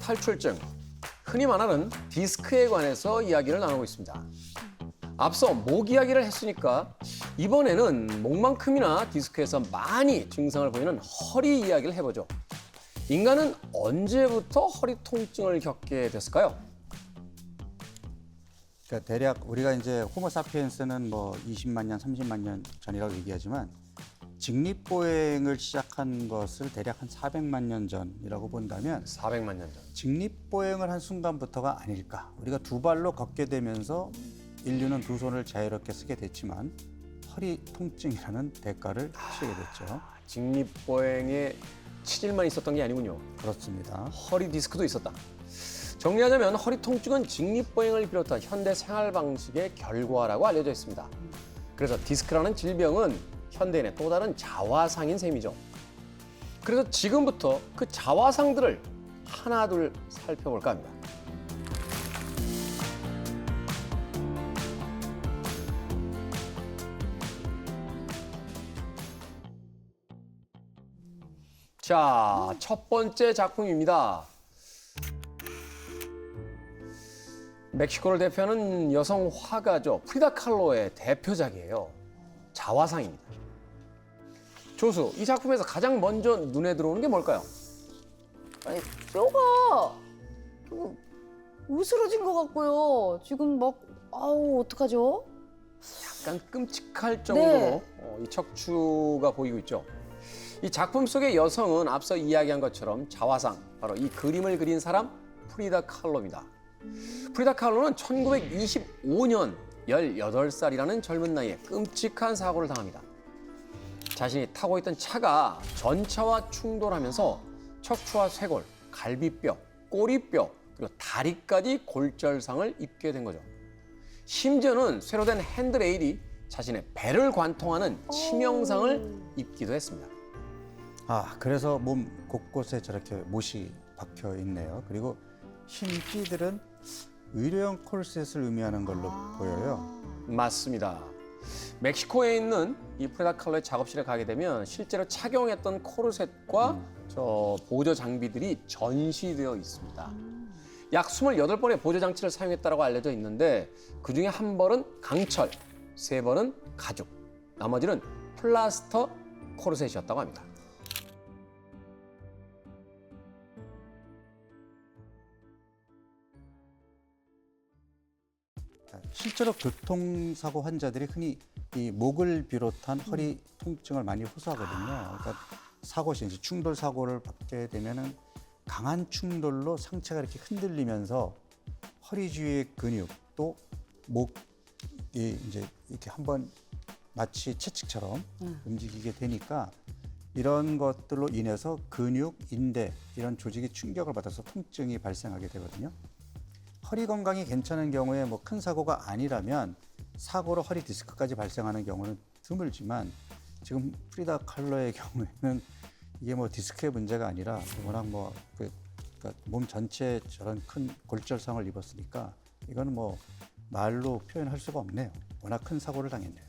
탈출증, 흔히 말하는 디스크에 관해서 이야기를 나누고 있습니다. 앞서 목 이야기를 했으니까 이번에는 목만큼이나 디스크에서 많이 증상을 보이는 허리 이야기를 해보죠. 인간은 언제부터 허리 통증을 겪게 됐을까요? 그러니까 대략 우리가 이제 호모사피엔스는 뭐 20만 년, 30만 년 전이라고 얘기하지만 직립보행을 시작한 것을 대략 한 400만 년 전이라고 본다면 400만 년 전. 직립보행을 한 순간부터가 아닐까. 우리가 두 발로 걷게 되면서 인류는 두 손을 자유롭게 쓰게 됐지만 허리 통증이라는 대가를 치르게 됐죠. 직립보행에 치질만 있었던 게 아니군요. 그렇습니다. 허리 디스크도 있었다. 정리하자면 허리 통증은 직립보행을 비롯한 현대 생활 방식의 결과라고 알려져 있습니다. 그래서 디스크라는 질병은 현대인의 또 다른 자화상인 셈이죠. 그래서 지금부터 그 자화상들을 하나둘 살펴볼까 합니다. 자, 첫 번째 작품입니다. 멕시코를 대표하는 여성 화가죠. 프리다 칼로의 대표작이에요. 자화상입니다. 조수, 이 작품에서 가장 먼저 눈에 들어오는 게 뭘까요? 아니, 뼈가 으스러진 것 같고요. 지금 막 아우 어떡하죠? 약간 끔찍할 정도로 네. 이 척추가 보이고 있죠. 이 작품 속의 여성은 앞서 이야기한 것처럼 자화상, 바로 이 그림을 그린 사람 프리다 칼로입니다. 프리다 칼로는 1925년 18살이라는 젊은 나이에 끔찍한 사고를 당합니다. 자신이 타고 있던 차가 전차와 충돌하면서 척추와 쇄골, 갈비뼈, 꼬리뼈, 그리고 다리까지 골절상을 입게 된 거죠. 심지어는 쇠로 된 핸드레일이 자신의 배를 관통하는 치명상을 입기도 했습니다. 아, 그래서 몸 곳곳에 저렇게 못이 박혀 있네요. 그리고 흰 띠들은 의료용 코르셋을 의미하는 걸로 보여요. 맞습니다. 멕시코에 있는 이 프리다 칼로의 작업실에 가게 되면 실제로 착용했던 코르셋과 저 보조 장비들이 전시되어 있습니다. 약 28번의 보조 장치를 사용했다고 알려져 있는데 그중에 한 벌은 강철, 세 벌은 가죽, 나머지는 플라스터 코르셋이었다고 합니다. 실제로 교통사고 환자들이 흔히 이 목을 비롯한 허리 통증을 많이 호소하거든요. 그러니까 사고 시 이제 충돌 사고를 받게 되면은 강한 충돌로 상체가 이렇게 흔들리면서 허리 주위의 근육 또 목이 이제 이렇게 한번 마치 채찍처럼 움직이게 되니까 이런 것들로 인해서 근육, 인대 이런 조직이 충격을 받아서 통증이 발생하게 되거든요. 허리 건강이 괜찮은 경우에 뭐 큰 사고가 아니라면 사고로 허리 디스크까지 발생하는 경우는 드물지만 지금 프리다 칼로의 경우에는 이게 뭐 디스크의 문제가 아니라 워낙 그러니까 몸 전체에 저런 큰 골절상을 입었으니까 이거는 뭐 말로 표현할 수가 없네요. 워낙 큰 사고를 당했네요.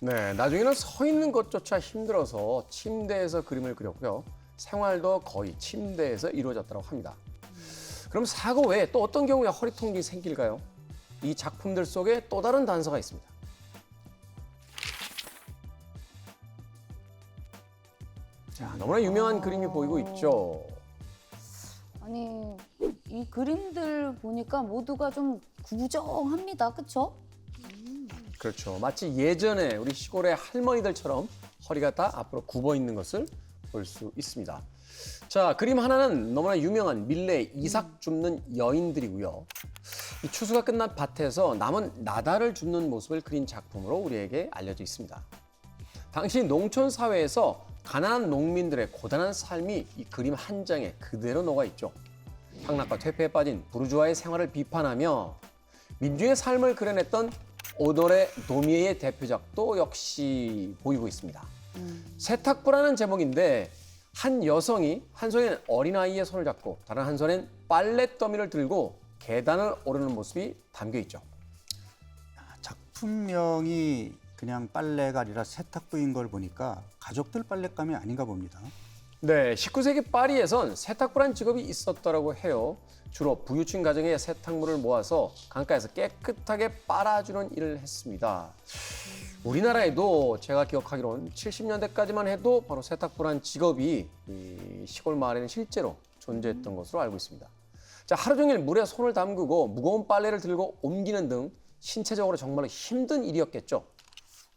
네, 나중에는 서 있는 것조차 힘들어서 침대에서 그림을 그렸고요. 생활도 거의 침대에서 이루어졌다고 합니다. 그럼 사고 외에 또 어떤 경우에 허리 통증이 생길까요? 이 작품들 속에 또 다른 단서가 있습니다. 자, 너무나 유명한 그림이 보이고 있죠. 아니 이 그림들 보니까 모두가 좀 구정합니다. 그렇죠? 그렇죠. 마치 예전에 우리 시골의 할머니들처럼 허리가 다 앞으로 굽어 있는 것을 볼 수 있습니다. 자, 그림 하나는 너무나 유명한 밀레의 이삭 줍는 여인들이고요. 이 추수가 끝난 밭에서 남은 나달을 줍는 모습을 그린 작품으로 우리에게 알려져 있습니다. 당시 농촌 사회에서 가난한 농민들의 고단한 삶이 이 그림 한 장에 그대로 녹아 있죠. 향락과 퇴폐에 빠진 부르주아의 생활을 비판하며 민중의 삶을 그려냈던 오노레 도미에의 대표작도 역시 보이고 있습니다. 세탁부라는 제목인데 한 여성이 한 손엔 어린아이의 손을 잡고 다른 한 손엔 빨래 더미를 들고 계단을 오르는 모습이 담겨 있죠. 작품명이 그냥 빨래가 아니라 세탁부인 걸 보니까 가족들 빨랫감이 아닌가 봅니다. 네, 19세기 파리에선 세탁부란 직업이 있었다고 해요. 주로 부유층 가정의 세탁물을 모아서 강가에서 깨끗하게 빨아주는 일을 했습니다. 우리나라에도 제가 기억하기로는 70년대까지만 해도 바로 세탁부란 직업이 이 시골 마을에는 실제로 존재했던 것으로 알고 있습니다. 자, 하루 종일 물에 손을 담그고 무거운 빨래를 들고 옮기는 등 신체적으로 정말 힘든 일이었겠죠.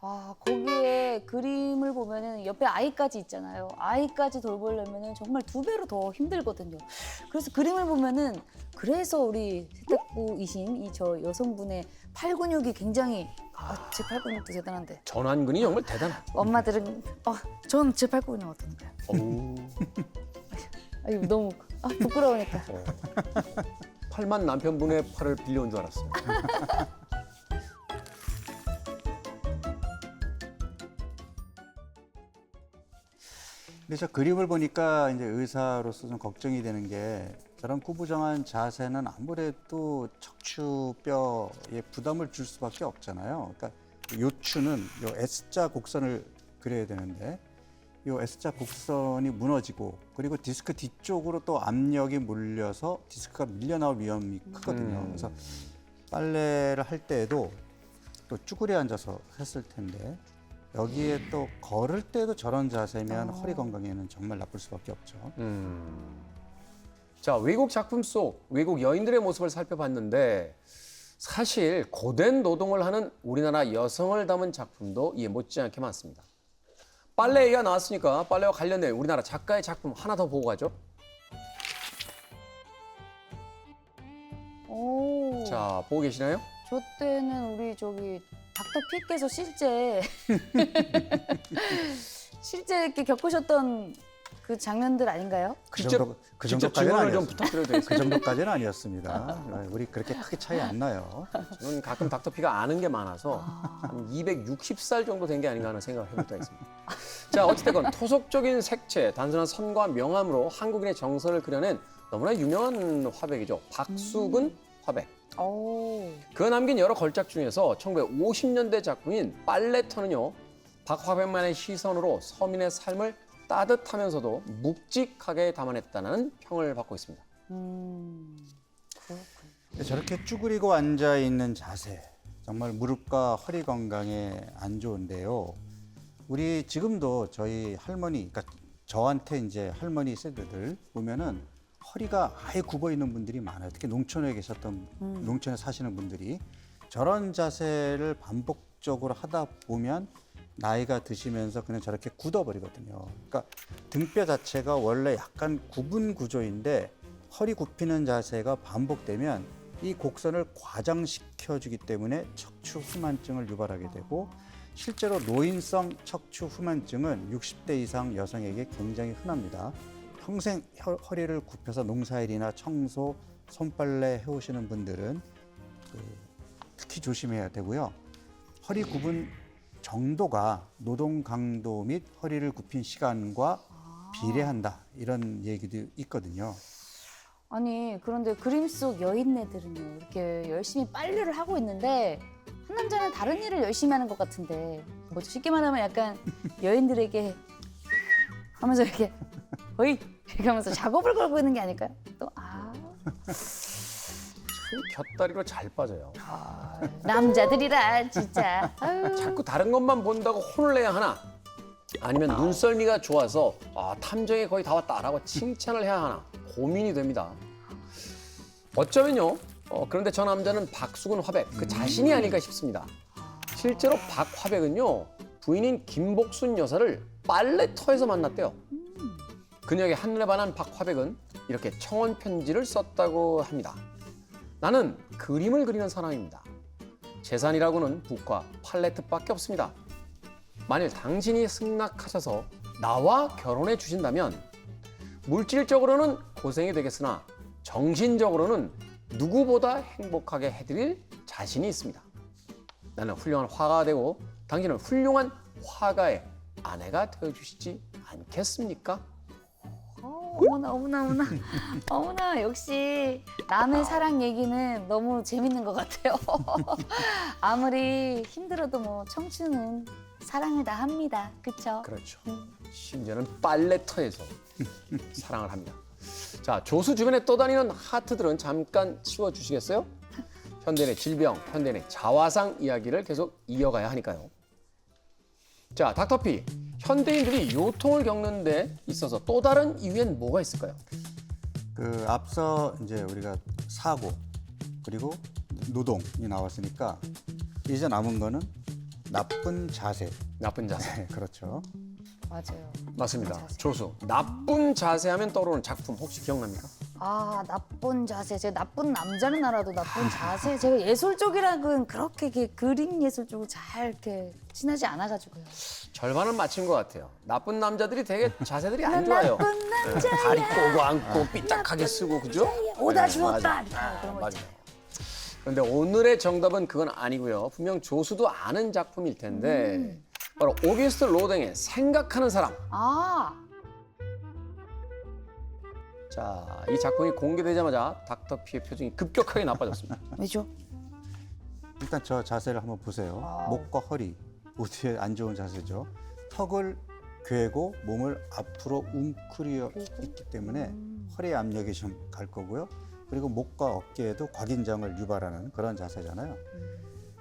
아, 거기에 그림을 보면은 옆에 아이까지 있잖아요. 아이까지 돌보려면은 정말 2배로 더 힘들거든요. 그래서 그림을 보면은 그래서 우리 세탁부이신 이 저 여성분의 팔 근육이 굉장히 제 팔 근육도 대단한데 전완근이 정말 대단하죠. 엄마들은 전 제 팔 근육 어떤가요? 어우, 아유 너무 부끄러우니까. 팔만 남편분의 팔을 빌려온 줄 알았어요. 근데 저 그림을 보니까 이제 의사로서 좀 걱정이 되는 게 저런 구부정한 자세는 아무래도 척추뼈에 부담을 줄 수밖에 없잖아요. 그러니까 요추는 요 S자 곡선을 그려야 되는데 요 S자 곡선이 무너지고 그리고 디스크 뒤쪽으로 또 압력이 몰려서 디스크가 밀려 나올 위험이 크거든요. 그래서 빨래를 할 때에도 또 쭈그려 앉아서 했을 텐데 여기에 또 걸을 때도 저런 자세면 허리 건강에는 정말 나쁠 수밖에 없죠. 자, 외국 작품 속 외국 여인들의 모습을 살펴봤는데 사실 고된 노동을 하는 우리나라 여성을 담은 작품도 이에 못지않게 많습니다. 빨래 얘기가 나왔으니까 빨래와 관련된 우리나라 작가의 작품 하나 더 보고 가죠. 오. 자, 보고 계시나요? 저 때는 우리 저기 닥터 피께서 실제 이렇게 겪으셨던 그 장면들 아닌가요? 직접 그 직접 정도까지는 증언을 좀 아니었습니다. 부탁드려도 그 되겠습니까? 정도까지는 아니었습니다. 우리 그렇게 크게 차이 안 나요. 저는 가끔 닥터피가 아는 게 많아서 한 260살 정도 된 게 아닌가 하는 생각을 해볼 때가 있습니다. 자, 어찌됐건 토속적인 색채, 단순한 선과 명암으로 한국인의 정서를 그려낸 너무나 유명한 화백이죠. 박수근 화백. 오. 그 남긴 여러 걸작 중에서 1950년대 작품인 빨래터는요. 박화백만의 시선으로 서민의 삶을 따뜻하면서도 묵직하게 담아냈다는 평을 받고 있습니다. 그렇군요. 저렇게 쭈그리고 앉아 있는 자세 정말 무릎과 허리 건강에 안 좋은데요. 우리 지금도 저희 할머니, 그러니까 저한테 이제 할머니 세대들 보면은 허리가 아예 굽어 있는 분들이 많아요. 특히 농촌에 계셨던 농촌에 사시는 분들이 저런 자세를 반복적으로 하다 보면 나이가 드시면서 그냥 저렇게 굳어버리거든요. 그러니까 등뼈 자체가 원래 약간 굽은 구조인데 허리 굽히는 자세가 반복되면 이 곡선을 과장시켜주기 때문에 척추 후만증을 유발하게 되고 실제로 노인성 척추 후만증은 60대 이상 여성에게 굉장히 흔합니다. 평생 허리를 굽혀서 농사일이나 청소, 손빨래 해오시는 분들은 특히 조심해야 되고요. 허리 굽은 정도가 노동 강도 및 허리를 굽힌 시간과 비례한다 이런 얘기도 있거든요. 아니 그런데 그림 속 여인네들은요 이렇게 열심히 빨래를 하고 있는데 한 남자는 다른 일을 열심히 하는 것 같은데 뭐 쉽게 말하면 약간 여인들에게 하면서 이렇게 어이 이렇게 하면서 작업을 걸고 있는 게 아닐까요? 또 곁다리로 잘 빠져요. 남자들이라 진짜 아유. 자꾸 다른 것만 본다고 혼을 내야 하나? 아니면 눈썰미가 좋아서 탐정이 거의 다 왔다라고 칭찬을 해야 하나? 고민이 됩니다. 어쩌면요. 그런데 저 남자는 박수근 화백 그 자신이 아닐까 싶습니다. 실제로 박화백은요. 부인인 김복순 여사를 빨래터에서 만났대요. 그녀에게 한눈에 반한 박화백은 이렇게 청원 편지를 썼다고 합니다. 나는 그림을 그리는 사람입니다. 재산이라고는 붓과 팔레트밖에 없습니다. 만일 당신이 승낙하셔서 나와 결혼해 주신다면 물질적으로는 고생이 되겠으나 정신적으로는 누구보다 행복하게 해드릴 자신이 있습니다. 나는 훌륭한 화가가 되고 당신은 훌륭한 화가의 아내가 되어주시지 않겠습니까? 어머나 역시 남의 사랑 얘기는 너무 재밌는 것 같아요. 아무리 힘들어도 뭐 청춘은 사랑을 다 합니다. 그렇죠? 그렇죠. 심지어는 빨래터에서 사랑을 합니다. 자, 조수 주변에 떠다니는 하트들은 잠깐 치워주시겠어요? 현대인의 질병, 현대인의 자화상 이야기를 계속 이어가야 하니까요. 자, 닥터피, 현대인들이 요통을 겪는 데 있어서 또 다른 이유엔 뭐가 있을까요? 그 앞서 이제 우리가 사고 그리고 노동이 나왔으니까 이제 남은 거는 나쁜 자세. 나쁜 자세. 네, 그렇죠. 맞아요. 맞습니다. 자세. 조수, 나쁜 자세 하면 떠오르는 작품 혹시 기억납니까? 아, 나쁜 자세. 제가 나쁜 남자는 알아도 나쁜 자세. 제가 예술 쪽이랑은 그렇게 이렇게 그림 예술 쪽으로 잘 이렇게 친하지 않아가지고요. 절반은 맞힌 것 같아요. 나쁜 남자들이 되게 자세들이 안 좋아요. 나쁜 네, 남자야. 다리 꼬고 앉고 삐딱하게 쓰고 그죠? 오다 네, 주었다. 맞아요. 이렇게 그런 거 맞아요. 있잖아요. 그런데 오늘의 정답은 그건 아니고요. 분명 조수도 아는 작품일 텐데 바로 오기스트 로댕의 생각하는 사람. 아, 자, 이 작품이 공개되자마자 닥터피의 표정이 급격하게 나빠졌습니다. 왜죠? 일단 저 자세를 한번 보세요. 아우. 목과 허리 모두에 안 좋은 자세죠. 턱을 괴고 몸을 앞으로 웅크려 있기 때문에 허리 압력이 좀 갈 거고요. 그리고 목과 어깨에도 곽인장을 유발하는 그런 자세잖아요.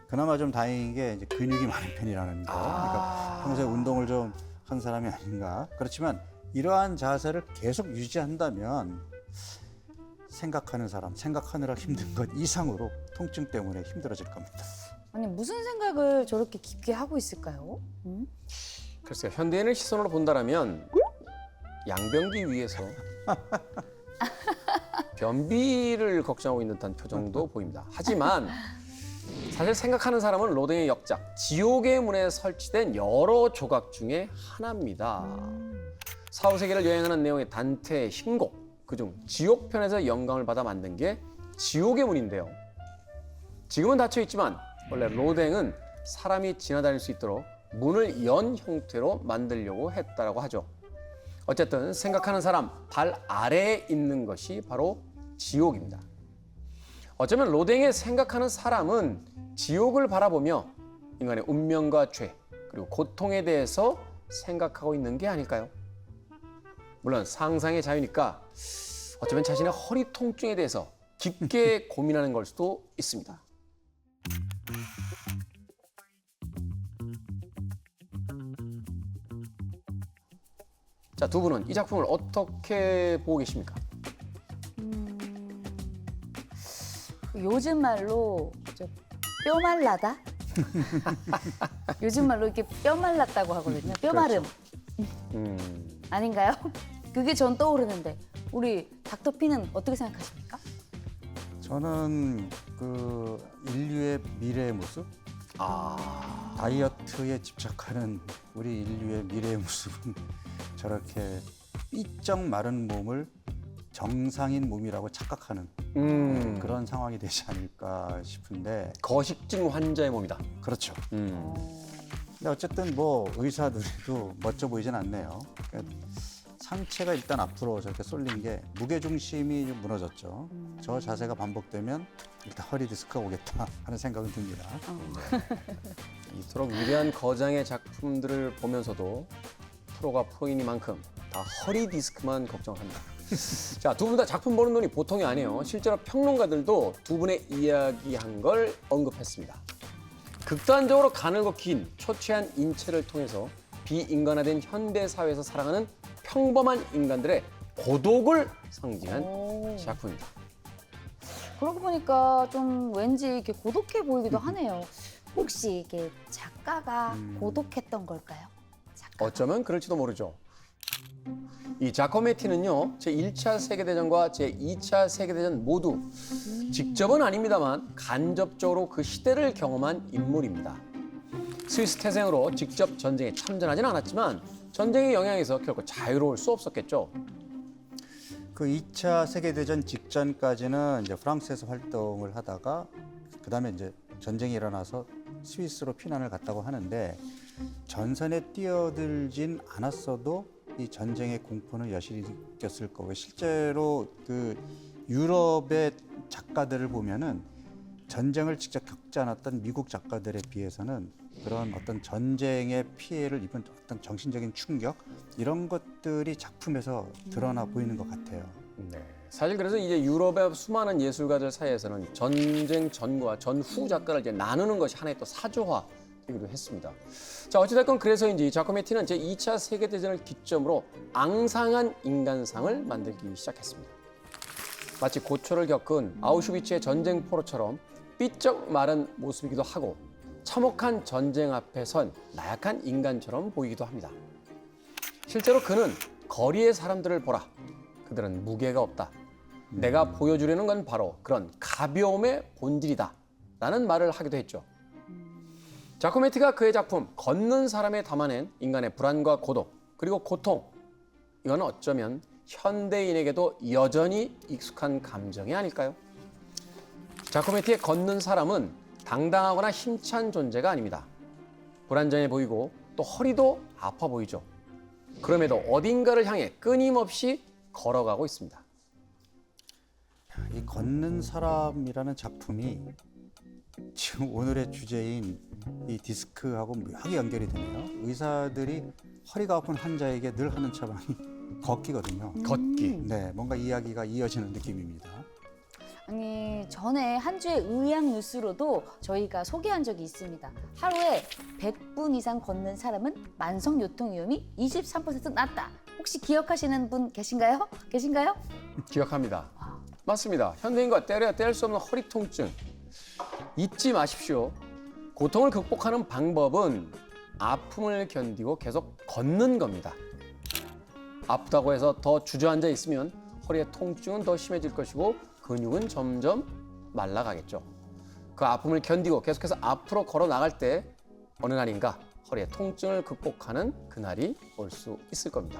그나마 좀 다행인 게 이제 근육이 많은 편이라는 거. 그러니까 평소에 운동을 좀 한 사람이 아닌가. 그렇지만 이러한 자세를 계속 유지한다면 생각하는 사람, 생각하느라 힘든 것 이상으로 통증 때문에 힘들어질 겁니다. 아니 무슨 생각을 저렇게 깊게 하고 있을까요? 글쎄요, 현대인을 시선으로 본다라면 양변기 위에서 변비를 걱정하고 있는 듯한 표정도 보입니다. 하지만 사실 생각하는 사람은 로댕의 역작 지옥의 문에 설치된 여러 조각 중에 하나입니다. 사후 세계를 여행하는 내용의 단테의 신곡, 그중 지옥편에서 영감을 받아 만든 게 지옥의 문인데요. 지금은 닫혀 있지만 원래 로댕은 사람이 지나다닐 수 있도록 문을 연 형태로 만들려고 했다라고 하죠. 어쨌든 생각하는 사람 발 아래에 있는 것이 바로 지옥입니다. 어쩌면 로댕의 생각하는 사람은 지옥을 바라보며 인간의 운명과 죄 그리고 고통에 대해서 생각하고 있는 게 아닐까요? 물론 상상의 자유니까 어쩌면 자신의 허리 통증에 대해서 깊게 고민하는 걸 수도 있습니다. 자, 두 분은 이 작품을 어떻게 보고 계십니까? 요즘 말로 뼈 말라다? 요즘 말로 이렇게 뼈 말랐다고 하거든요. 뼈 마름. 아닌가요? 그게 전 떠오르는데 우리 닥터피는 어떻게 생각하십니까? 저는 그 인류의 미래의 모습, 다이어트에 집착하는 우리 인류의 미래의 모습은 저렇게 삐쩍 마른 몸을 정상인 몸이라고 착각하는 그런 상황이 되지 않을까 싶은데. 거식증 환자의 몸이다. 그렇죠. 근데 어쨌든 뭐 의사들도 멋져 보이진 않네요. 그러니까 상체가 일단 앞으로 저렇게 쏠린 게 무게중심이 좀 무너졌죠. 저 자세가 반복되면 일단 허리 디스크가 오겠다 하는 생각은 듭니다. 이토록 위대한 거장의 작품들을 보면서도 프로가 프로이니만큼 다 허리 디스크만 걱정합니다. 자, 두 분 다 작품 보는 눈이 보통이 아니에요. 실제로 평론가들도 두 분의 이야기한 걸 언급했습니다. 극단적으로 가늘고 긴 초췌한 인체를 통해서 비인간화된 현대 사회에서 살아가는 평범한 인간들의 고독을 상징한 작품입니다. 그러고 보니까 좀 왠지 이렇게 고독해 보이기도 하네요. 혹시 이게 작가가 고독했던 걸까요? 작가가? 어쩌면 그럴지도 모르죠. 이 자코메티는요, 제1차 세계대전과 제2차 세계대전 모두 직접은 아닙니다만 간접적으로 그 시대를 경험한 인물입니다. 스위스 태생으로 직접 전쟁에 참전하지는 않았지만 전쟁의 영향에서 결코 자유로울 수 없었겠죠. 그 2차 세계대전 직전까지는 이제 프랑스에서 활동을 하다가 그다음에 이제 전쟁이 일어나서 스위스로 피난을 갔다고 하는데 전선에 뛰어들진 않았어도 이 전쟁의 공포는 여실히 느꼈을 거고요. 실제로 그 유럽의 작가들을 보면은 전쟁을 직접 겪지 않았던 미국 작가들에 비해서는 그런 어떤 전쟁의 피해를 입은 어떤 정신적인 충격 이런 것들이 작품에서 드러나 보이는 것 같아요. 네. 사실 그래서 이제 유럽의 수많은 예술가들 사이에서는 전쟁 전과 전후 작가를 이제 나누는 것이 하나의 또 사조화이기도 했습니다. 자, 어찌됐건 그래서인지 자코메티는 제2차 세계대전을 기점으로 앙상한 인간상을 만들기 시작했습니다. 마치 고초를 겪은 아우슈비츠의 전쟁 포로처럼 삐쩍 마른 모습이기도 하고 참혹한 전쟁 앞에 선 나약한 인간처럼 보이기도 합니다. 실제로 그는 거리의 사람들을 보라. 그들은 무게가 없다. 내가 보여주려는 건 바로 그런 가벼움의 본질이다. 라는 말을 하기도 했죠. 자코메티가 그의 작품 걷는 사람에 담아낸 인간의 불안과 고독 그리고 고통. 이건 어쩌면 현대인에게도 여전히 익숙한 감정이 아닐까요? 자코메티의 걷는 사람은 당당하거나 힘찬 존재가 아닙니다. 불안정해 보이고 또 허리도 아파 보이죠. 그럼에도 어딘가를 향해 끊임없이 걸어가고 있습니다. 이 걷는 사람이라는 작품이 지금 오늘의 주제인 이 디스크하고 묘하게 연결이 되네요. 의사들이 허리가 아픈 환자에게 늘 하는 처방이 걷기거든요. 걷기. 네, 뭔가 이야기가 이어지는 느낌입니다. 아니, 전에 한 주의 의학 뉴스로도 저희가 소개한 적이 있습니다. 하루에 100분 이상 걷는 사람은 만성 요통 위험이 23% 낮다. 혹시 기억하시는 분 계신가요? 계신가요? 기억합니다. 맞습니다. 현대인과 때려야 뗄 수 없는 허리 통증. 잊지 마십시오. 고통을 극복하는 방법은 아픔을 견디고 계속 걷는 겁니다. 아프다고 해서 더 주저앉아 있으면 허리의 통증은 더 심해질 것이고 근육은 점점 말라가겠죠. 그 아픔을 견디고 계속해서 앞으로 걸어 나갈 때 어느 날인가 허리의 통증을 극복하는 그날이 올 수 있을 겁니다.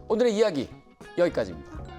오늘의 이야기 여기까지입니다.